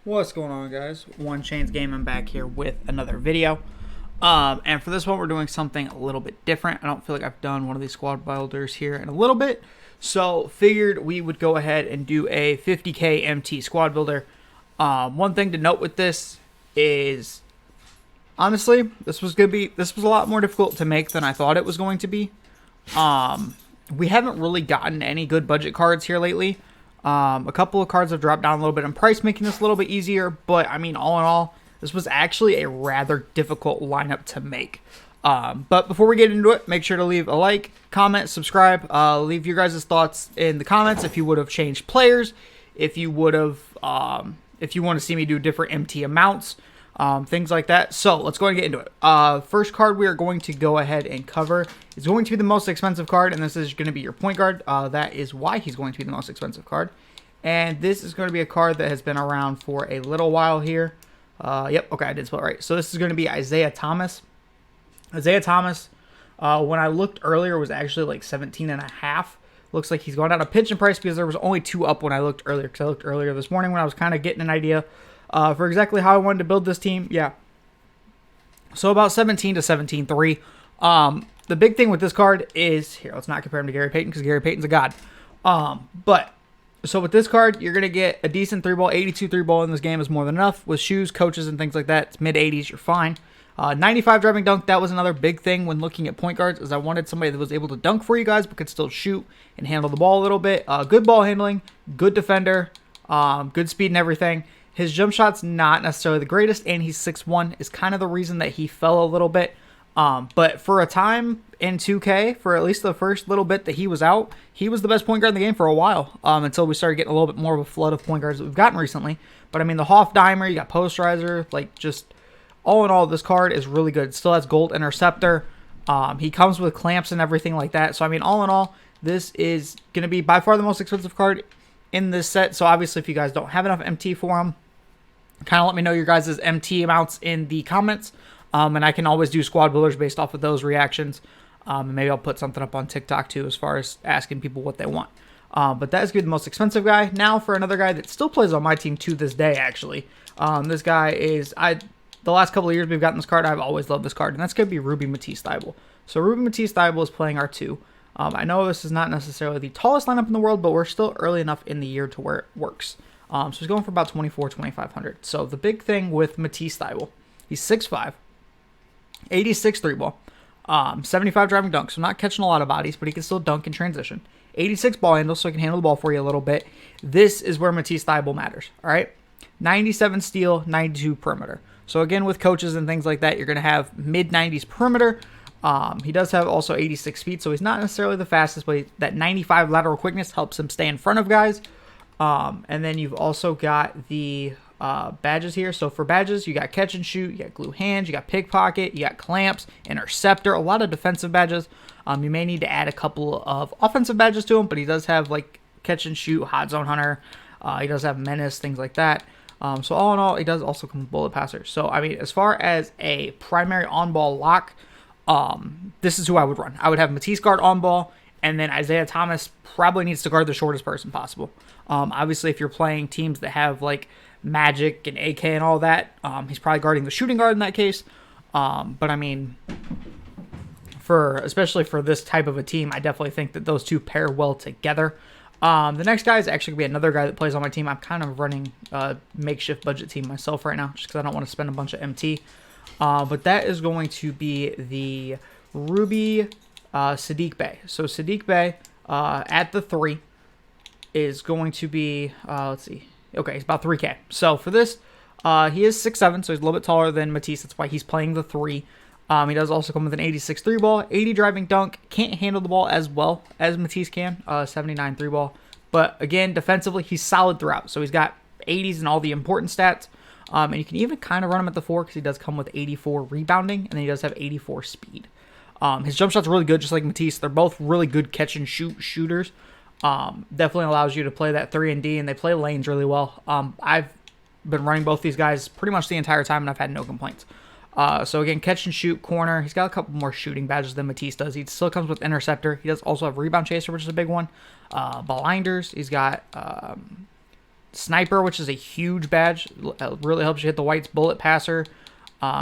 What's going on, guys? One Chains Gaming back here with another video. And for this one, we're doing something a little bit different. I don't feel like I've done one of these squad builders here in a little bit. So figured we would go ahead and do a 50k MT squad builder. One thing to note with this is, honestly, this was a lot more difficult to make than I thought it was going to be. We haven't really gotten any good budget cards here lately. A couple of cards have dropped down a little bit in price, making this a little bit easier. But, I mean, all in all, this was actually a rather difficult lineup to make. But before we get into it, make sure to leave a like, comment, subscribe. Leave your guys' thoughts in the comments if you would have changed players, if you would have, if you want to see me do different MT amounts, things like that. So let's go ahead and get into it. First card we are going to go ahead and cover is going to be the most expensive card, and this is going to be your point guard. That is why he's going to be the most expensive card. And this is going to be a card that has been around for a little while here. Yep, okay, I did spell it right. So this is going to be Isaiah Thomas. Isaiah Thomas, when I looked earlier, was actually like 17.5. Looks like he's gone out of pitch in price because there was only 2 up when I looked earlier. Because I looked earlier this morning when I was kind of getting an idea for exactly how I wanted to build this team. Yeah. So about 17 to 17.3. The big thing with this card is, here, let's not compare him to Gary Payton because Gary Payton's a god. So with this card, you're going to get a decent 3-ball. 82 3-ball in this game is more than enough. With shoes, coaches, and things like that, it's mid-80s, you're fine. 95 driving dunk, that was another big thing when looking at point guards, is I wanted somebody that was able to dunk for you guys but could still shoot and handle the ball a little bit. Good ball handling, good defender, good speed and everything. His jump shot's not necessarily the greatest, and he's 6'1", is kind of the reason that he fell a little bit. But for a time in 2K, for at least the first little bit that he was out, he was the best point guard in the game for a while, until we started getting a little bit more of a flood of point guards that we've gotten recently. But I mean, the Hoff-Dimer, you got Posterizer, like just all in all, this card is really good. It still has Gold Interceptor. He comes with clamps and everything like that. So I mean, all in all, this is going to be by far the most expensive card in this set. So obviously, if you guys don't have enough MT for him, kind of let me know your guys' MT amounts in the comments. And I can always do squad builders based off of those reactions. And maybe I'll put something up on TikTok too as far as asking people what they want. But that is going to be the most expensive guy. Now for another guy that still plays on my team to this day, actually. This guy is, the last couple of years we've gotten this card, I've always loved this card. And that's going to be Ruby Matisse-Thybulle. So Ruby Matisse-Thybulle is playing R2. I know this is not necessarily the tallest lineup in the world, but we're still early enough in the year to where it works. So he's going for about 2,500. So the big thing with Matisse-Thybulle, he's 6'5", 86 3-ball, 75 driving dunk, so not catching a lot of bodies, but he can still dunk in transition. 86 ball handle, so he can handle the ball for you a little bit. This is where Matisse-Thybulle matters, all right? 97 steal, 92 perimeter. So again, with coaches and things like that, you're going to have mid-90s perimeter. He does have also 86 speed, so he's not necessarily the fastest, but that 95 lateral quickness helps him stay in front of guys. And then you've also got the badges here. So for badges, you got catch and shoot, you got glue hands, you got pickpocket, you got clamps, interceptor, a lot of defensive badges. You may need to add a couple of offensive badges to him, but he does have like catch and shoot, hot zone hunter. He does have menace, things like that. So all in all, he does also come with bullet passer. So I mean, as far as a primary on-ball lock, this is who I would run. I would have Matisse guard on ball, and then Isaiah Thomas probably needs to guard the shortest person possible. Obviously, if you're playing teams that have like Magic and AK and all that, he's probably guarding the shooting guard in that case. But I mean, especially for this type of a team, I definitely think that those two pair well together. The next guy is actually going to be another guy that plays on my team. I'm kind of running a makeshift budget team myself right now, just because I don't want to spend a bunch of MT. But that is going to be the Ruby Sadiq Bay. So Sadiq Bay at the 3 is going to be, let's see. Okay, he's about 3K. So for this, he is 6'7", so he's a little bit taller than Matisse. That's why he's playing the 3. He does also come with an 86 3-ball, 80 driving dunk. Can't handle the ball as well as Matisse can, 79 3-ball. But again, defensively, he's solid throughout. So he's got 80s and all the important stats. And you can even kind of run him at the 4 because he does come with 84 rebounding, and then he does have 84 speed. His jump shot's really good, just like Matisse. They're both really good catch and shoot shooters. Definitely allows you to play that 3 and D, and they play lanes really well. I've been running both these guys pretty much the entire time, and I've had no complaints. So again, catch and shoot, corner. He's got a couple more shooting badges than Matisse does. He still comes with interceptor. He does also have rebound chaser, which is a big one. Blinders. He's got Sniper, which is a huge badge. Really helps you hit the whites. Bullet passer.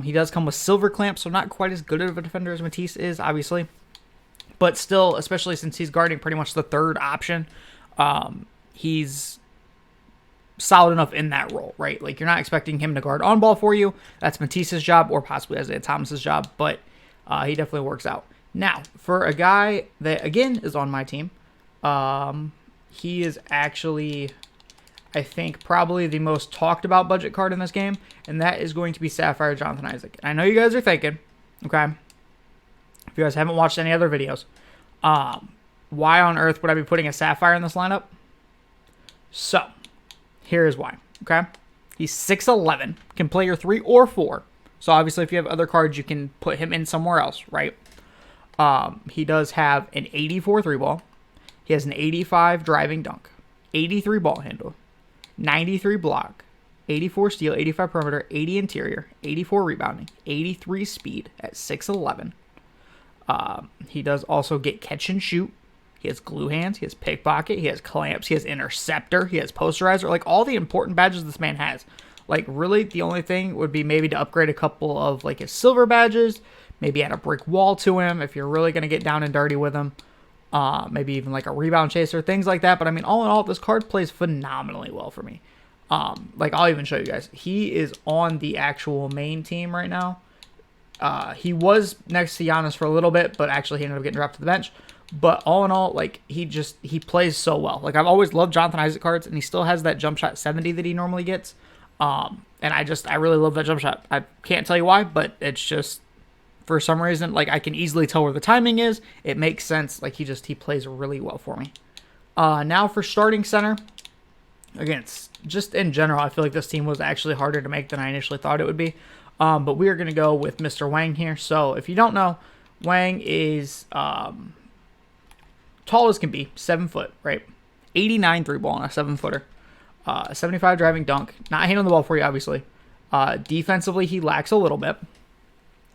He does come with silver clamp, so not quite as good of a defender as Matisse is, obviously. But still, especially since he's guarding pretty much the third option, he's solid enough in that role, right? Like, you're not expecting him to guard on ball for you. That's Matisse's job, or possibly Isaiah Thomas's job, but he definitely works out. Now, for a guy that, again, is on my team, he is actually, I think, probably the most talked about budget card in this game, and that is going to be Sapphire Jonathan Isaac. And I know you guys are thinking, okay, if you guys haven't watched any other videos, why on earth would I be putting a Sapphire in this lineup? So, here's why, okay? He's 6'11", can play your 3 or 4. So obviously if you have other cards, you can put him in somewhere else, right? He does have an 84 3-ball. He has an 85 driving dunk, 83 ball handle, 93 block, 84 steal, 85 perimeter, 80 interior, 84 rebounding, 83 speed at 6'11". He does also get catch and shoot. He has glue hands, he has pickpocket, he has clamps, he has interceptor, he has posterizer. Like, all the important badges this man has. Like, really, the only thing would be maybe to upgrade a couple of, like, his silver badges. Maybe add a brick wall to him if you're really going to get down and dirty with him. Maybe even, like, a rebound chaser, things like that. But, I mean, all in all, this card plays phenomenally well for me. Like, I'll even show you guys. He is on the actual main team right now. He was next to Giannis for a little bit, but actually he ended up getting dropped to the bench. But all in all, like, he plays so well. Like, I've always loved Jonathan Isaac cards, and he still has that jump shot 70 that he normally gets. And I really love that jump shot. I can't tell you why, but it's just, for some reason, like, I can easily tell where the timing is. It makes sense. Like, he plays really well for me. Now for starting center. Again, it's just in general, I feel like this team was actually harder to make than I initially thought it would be. But we are going to go with Mr. Wang here. So if you don't know, Wang is tall as can be, 7 foot, right? 89 3-ball on a 7-footer. 75 driving dunk. Not handling the ball for you, obviously. Defensively, he lacks a little bit.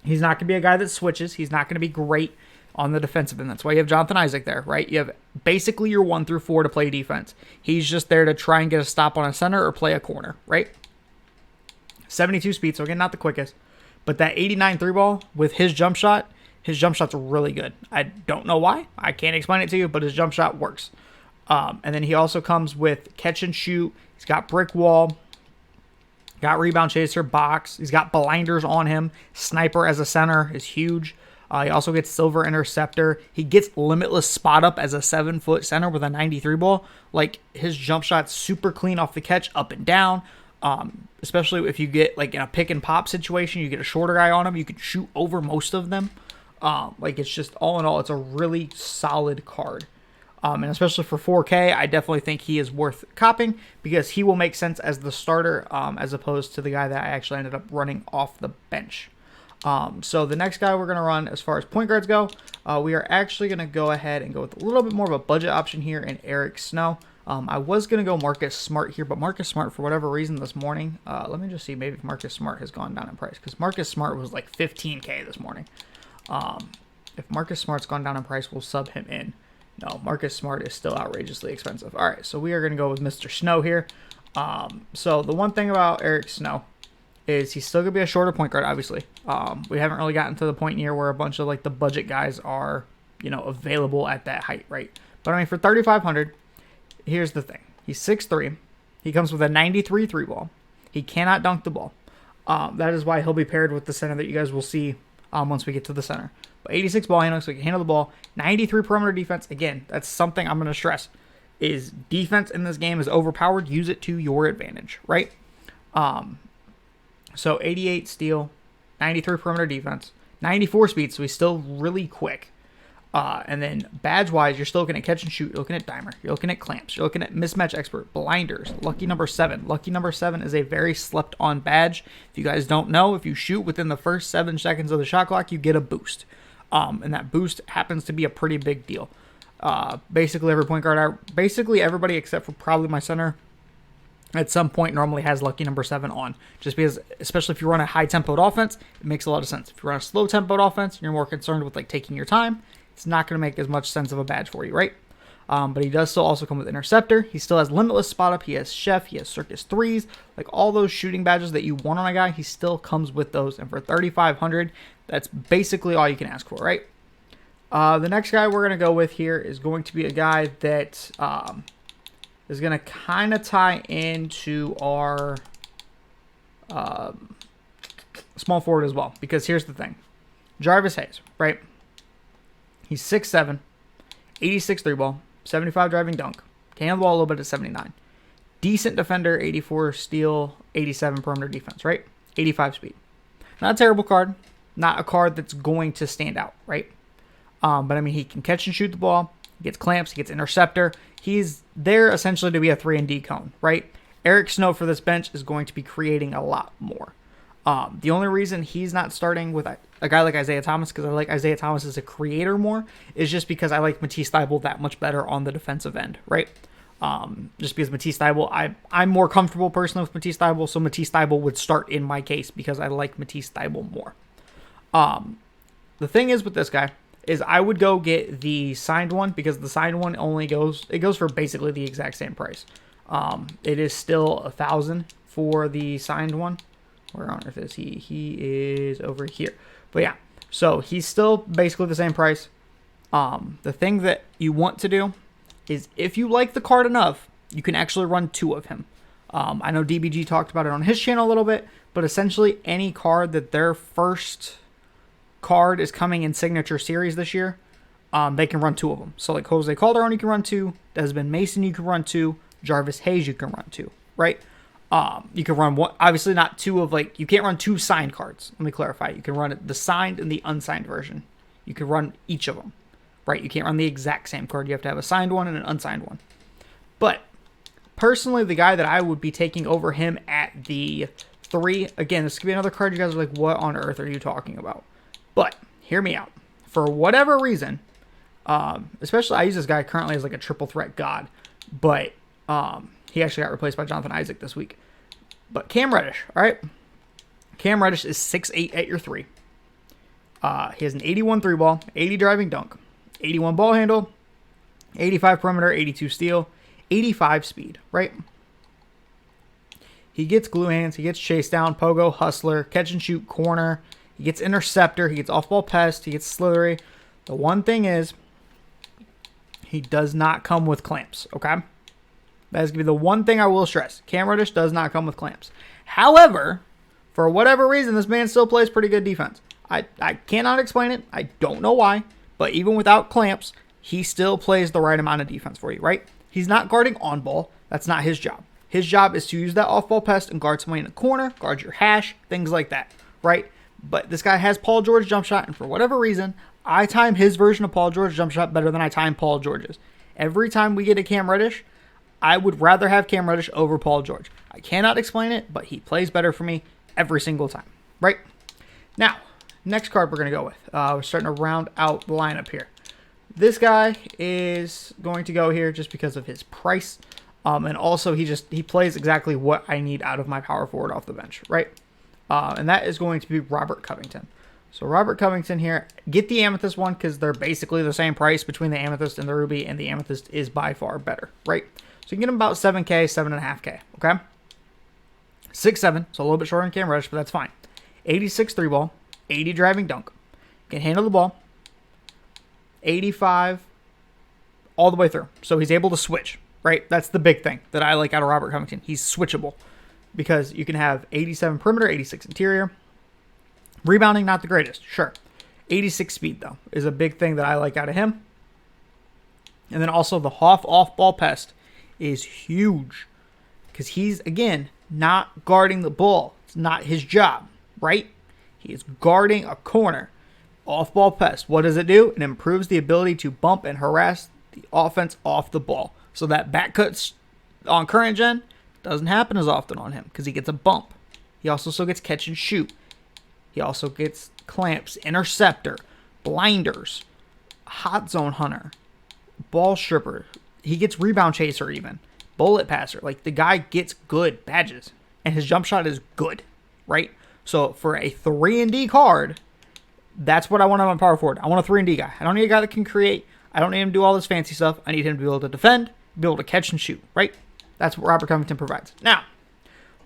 He's not going to be a guy that switches. He's not going to be great on the defensive end. That's why you have Jonathan Isaac there, right? You have basically your 1 through 4 to play defense. He's just there to try and get a stop on a center or play a corner, right? 72 speed, so again, not the quickest. But that 89 3-ball with his jump shot's really good. I don't know why. I can't explain it to you, but his jump shot works. And then he also comes with catch and shoot. He's got brick wall. Got rebound chaser, box. He's got blinders on him. Sniper as a center is huge. He also gets silver interceptor. He gets limitless spot up as a 7-foot center with a 93 ball. Like, his jump shot's super clean off the catch, up and down. Especially if you get, like, in a pick and pop situation, you get a shorter guy on him, you can shoot over most of them. Like, it's just, all in all, it's a really solid card. And especially for 4K, I definitely think he is worth copping because he will make sense as the starter as opposed to the guy that I actually ended up running off the bench. So the next guy we're going to run as far as point guards go, we are actually going to go ahead and go with a little bit more of a budget option here in Eric Snow. I was going to go Marcus Smart here, but Marcus Smart, for whatever reason this morning, let me just see maybe if Marcus Smart has gone down in price because Marcus Smart was like 15K this morning. If Marcus Smart's gone down in price, we'll sub him in. No, Marcus Smart is still outrageously expensive. All right, so we are going to go with Mr. Snow here. So the one thing about Eric Snow is he's still going to be a shorter point guard, obviously. We haven't really gotten to the point here where a bunch of, like, the budget guys are, you know, available at that height, right? But, I mean, for 3,500, here's the thing. He's 6'3". He comes with a 93 3-ball. He cannot dunk the ball. That is why he'll be paired with the center that you guys will see once we get to the center. But 86 ball handling, so he can handle the ball. 93 perimeter defense. Again, that's something I'm going to stress. Is defense in this game is overpowered. Use it to your advantage, right? So 88 steal, 93 perimeter defense, 94 speed, so he's still really quick. And then badge-wise, you're still looking at catch and shoot. You're looking at dimer. You're looking at clamps. You're looking at mismatch expert, blinders, lucky number 7. Lucky number 7 is a very slept-on badge. If you guys don't know, if you shoot within the first 7 seconds of the shot clock, you get a boost. And that boost happens to be a pretty big deal. Basically, every point guard, basically everybody except for probably my center, at some point normally has lucky number 7 on. Just because, especially if you run a high-tempoed offense, it makes a lot of sense. If you run a slow-tempoed offense, you're more concerned with, like, taking your time. It's not going to make as much sense of a badge for you, right? But he does still also come with Interceptor. He still has Limitless Spot Up. He has Chef. He has Circus 3s. Like all those shooting badges that you want on a guy, he still comes with those. And for 3,500, that's basically all you can ask for, right? The next guy we're going to go with here is going to be a guy that is going to kind of tie into our small forward as well. Because here's the thing. Jarvis Hayes, right? He's 6'7", 86 3 ball, 75 driving dunk. Can handle the ball a little bit at 79. Decent defender, 84 steal, 87 perimeter defense, right? 85 speed. Not a terrible card. Not a card that's going to stand out, right? But I mean, he can catch and shoot the ball. He gets clamps. He gets interceptor. He's there essentially to be a 3-and-D cone, right? Eric Snow for this bench is going to be creating a lot more. The only reason he's not starting with a guy like Isaiah Thomas, because I like Isaiah Thomas as a creator more, is just because I like Matisse Thybulle that much better on the defensive end, right? Just because Matisse Thybulle, I'm more comfortable personally with Matisse Thybulle, so Matisse Thybulle would start in my case because I like Matisse Thybulle more. The thing is with this guy is I would go get the signed one because the signed one goes for basically the exact same price. It is still 1,000 for the signed one. Where on earth is he? He is over here. But yeah, so he's still basically the same price. The thing that you want to do is if you like the card enough, you can actually run 2 of him. I know DBG talked about it on his channel a little bit, but essentially any card that their first card is coming in Signature Series this year, they can run 2 of them. So like Jose Calderon, you can run 2. Desmond Mason, you can run 2. Jarvis Hayes, you can run 2, right? You can run one, obviously not 2 of you can't run 2 signed cards. Let me clarify. You can run the signed and the unsigned version. You can run each of them, right? You can't run the exact same card. You have to have a signed one and an unsigned one. But personally, the guy that I would be taking over him at the 3, again, this could be another card you guys are like, what on earth are you talking about? But hear me out. For whatever reason, especially I use this guy currently as like a triple threat god, but he actually got replaced by Jonathan Isaac this week. But Cam Reddish, all right? Cam Reddish is 6'8" at your 3. He has an 81 3 ball, 80 driving dunk, 81 ball handle, 85 perimeter, 82 steal, 85 speed, right? He gets glue hands, he gets chase down, pogo, hustler, catch and shoot, corner. He gets interceptor, he gets off-ball pest, he gets slithery. The one thing is, he does not come with clamps, okay? That is going to be the one thing I will stress. Cam Reddish does not come with clamps. However, for whatever reason, this man still plays pretty good defense. I cannot explain it. I don't know why. But even without clamps, he still plays the right amount of defense for you, right? He's not guarding on ball. That's not his job. His job is to use that off-ball pest and guard somebody in the corner, guard your hash, things like that, right? But this guy has Paul George jump shot, and for whatever reason, I time his version of Paul George jump shot better than I time Paul George's. Every time we get a Cam Reddish, I would rather have Cam Reddish over Paul George. I cannot explain it, but he plays better for me every single time, right? Now, next card we're going to go with. We're starting to round out the lineup here. This guy is going to go here just because of his price. And also, he plays exactly what I need out of my power forward off the bench, right? And that is going to be Robert Covington. So Robert Covington here, get the Amethyst one because they're basically the same price between the Amethyst and the Ruby, and the Amethyst is by far better, right? So you can get him about 7K, 7.5K, okay? 6'7", so a little bit shorter than Cam Reddish, but that's fine. 86 3 ball, 80 driving dunk. Can handle the ball. 85 all the way through. So he's able to switch, right? That's the big thing that I like out of Robert Covington. He's switchable because you can have 87 perimeter, 86 interior. Rebounding, not the greatest, sure. 86 speed, though, is a big thing that I like out of him. And then also the off-ball pest is huge because he's, again, not guarding the ball. It's not his job, right? He is guarding a corner. Off-ball pest, what does it do? It improves the ability to bump and harass the offense off the ball. So that back cut on current gen doesn't happen as often on him because he gets a bump. He also still gets catch and shoot. He also gets clamps, interceptor, blinders, hot zone hunter, ball stripper. He gets rebound chaser even, bullet passer. Like, the guy gets good badges, and his jump shot is good, right? So for a 3-and-D card, that's what I want on my power forward. I want a 3-and-D guy. I don't need a guy that can create. I don't need him to do all this fancy stuff. I need him to be able to defend, be able to catch and shoot, right? That's what Robert Covington provides. Now,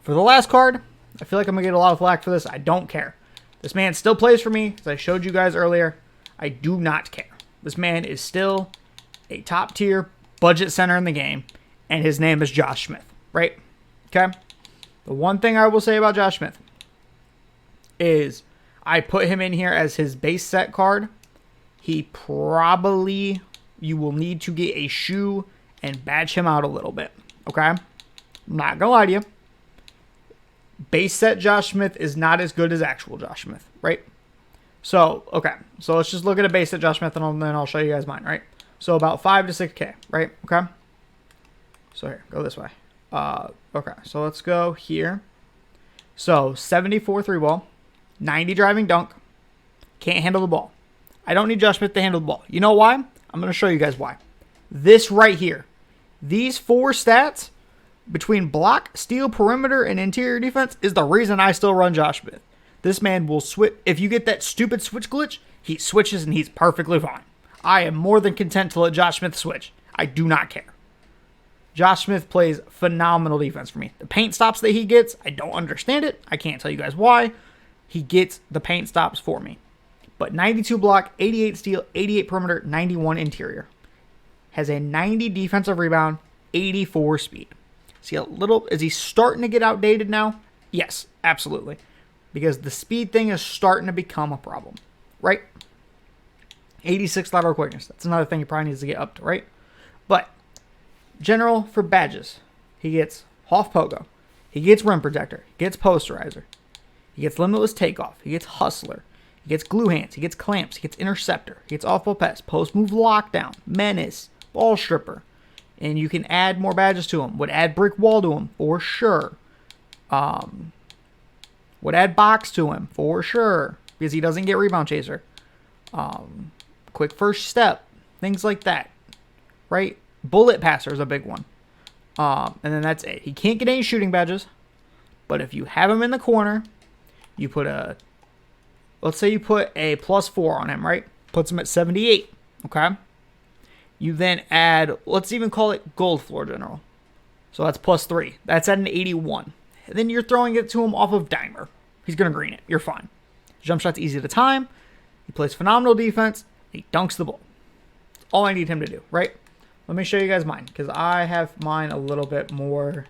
for the last card, I feel like I'm going to get a lot of flack for this. I don't care. This man still plays for me, as I showed you guys earlier. I do not care. This man is still a top-tier budget center in the game, and his name is Josh Smith, right? Okay? The one thing I will say about Josh Smith is I put him in here as his base set card. He probably, you will need to get a shoe and badge him out a little bit, okay? I'm not going to lie to you. Base set Josh Smith is not as good as actual Josh Smith, right? So, okay. So let's just look at a base set Josh Smith, and then I'll show you guys mine, right? So about 5 to 6K, right? Okay. So here, go this way. Okay. So let's go here. So 74 3-ball, 90 driving dunk, can't handle the ball. I don't need Josh Smith to handle the ball. You know why? I'm going to show you guys why. This right here, these 4 stats between block, steal, perimeter, and interior defense is the reason I still run Josh Smith. This man will switch. If you get that stupid switch glitch, he switches and he's perfectly fine. I am more than content to let Josh Smith switch. I do not care. Josh Smith plays phenomenal defense for me. The paint stops that he gets, I don't understand it. I can't tell you guys why. He gets the paint stops for me. But 92 block, 88 steal, 88 perimeter, 91 interior. Has a 90 defensive rebound, 84 speed. See a little, is he starting to get outdated now? Yes, absolutely. Because the speed thing is starting to become a problem, right? 86 lateral quickness. That's another thing he probably needs to get up to, right? But general for badges, he gets Hoff Pogo. He gets rim protector. He gets posterizer. He gets limitless takeoff. He gets hustler. He gets glue hands. He gets clamps. He gets interceptor. He gets off-ball pass, post move lockdown, menace, ball stripper. And you can add more badges to him. Would add brick wall to him for sure. Would add box to him for sure because he doesn't get rebound chaser. Quick first step, things like that, right? Bullet passer is a big one. And then that's it. He can't get any shooting badges, but if you have him in the corner, you put let's say you put a +4 on him, right? Puts him at 78, okay? You then add, let's even call it gold floor general. So that's +3. That's at an 81. And then you're throwing it to him off of dimer. He's going to green it. You're fine. Jump shot's easy to time. He plays phenomenal defense. He dunks the ball. That's all I need him to do, right? Let me show you guys mine because I have mine a little bit more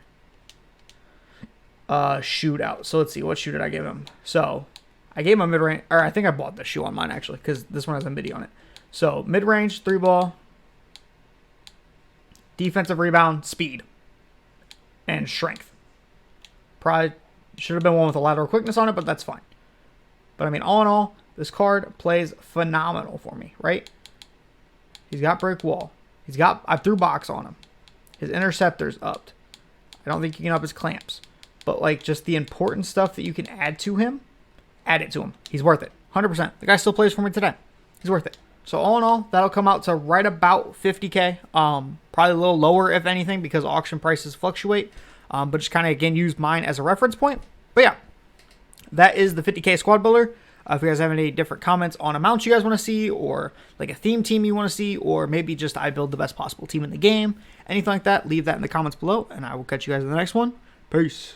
shootout. So let's see. What shoe did I give him? So I gave him a mid-range, or I think I bought the shoe on mine actually because this one has a midi on it. So mid-range, 3-ball, defensive rebound, speed, and strength. Probably should have been one with a lateral quickness on it, but that's fine. But I mean, all in all, this card plays phenomenal for me, right? He's got brick wall. I threw box on him. His interceptor's upped. I don't think you can up his clamps. But like just the important stuff that you can add to him, add it to him. He's worth it. 100%. The guy still plays for me today. He's worth it. So all in all, that'll come out to right about 50K. Probably a little lower if anything because auction prices fluctuate. But just kind of, again, use mine as a reference point. But yeah, that is the 50K squad builder. If you guys have any different comments on amounts you guys want to see or like a theme team you want to see or maybe just I build the best possible team in the game, anything like that, leave that in the comments below and I will catch you guys in the next one. Peace.